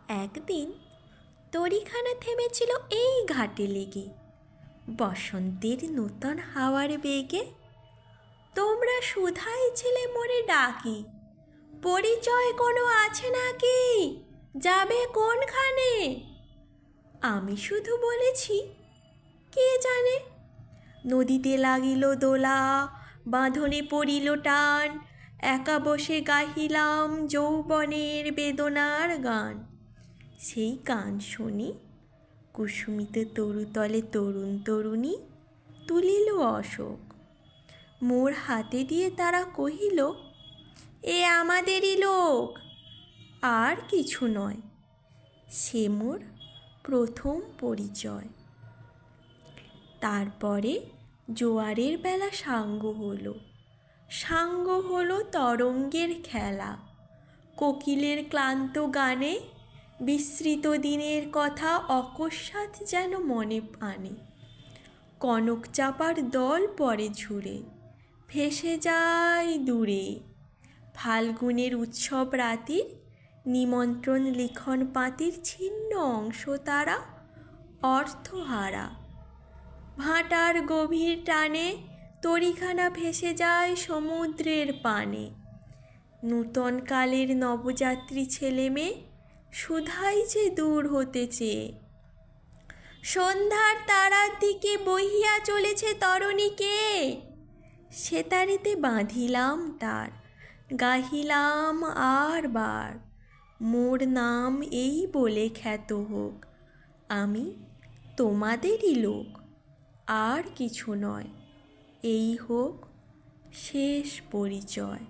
একদিন তরীখানা থেমেছিল এই ঘাটে লেগে, বসন্তের নূতন হাওয়ার বেগে। তোমরা শুধাই ছিলে মোরে ডাকি, পরিচয় কোনো আছে নাকি, যাবে কোনখানে? আমি শুধু বলেছি, কে জানে। নদীতে লাগিল দোলা, বাঁধনে পড়িল টান, একা বসে গাহিলাম যৌবনের বেদনার গান। সেই গান শুনি কুসুমিত তরুতলে তরুণ তরুণী তুলিল অশোক। মোর হাতে দিয়ে তারা কহিল, এ আমাদেরই লোক, আর কিছু নয়। সে মোর প্রথম পরিচয়। তারপরে জোয়ারের বেলা সাঙ্গ হলো তরঙ্গের খেলা। কোকিলের ক্লান্ত গানে বিস্মৃত দিনের কথা অকস্মাৎ যেন মনে আনে। কনক চাপার দল পরে ঝুরে, ভেসে যায় দূরে। ফাল্গুনের উৎসব রাতির নিমন্ত্রণ লিখন পাতির ছিন্ন অংশ তারা, অর্থহারা। ভাটার গভীর টানে তরীখানা ভেসে যায় সমুদ্রের পানে। নূতন কালের নবযাত্রী ছেলে মেয়ে শুধাইছে দূর হতে চেয়ে। সন্ধ্যার তারার দিকে বহিয়া চলেছে তরণীকে, সেতারিতে বাঁধিলাম তার, গাহিলাম আর বার। মোর নাম এই বলে খ্যাত হোক, আমি তোমাদেরই লোক, আর কিছু নয়। এই হোক শেষ পরিচয়।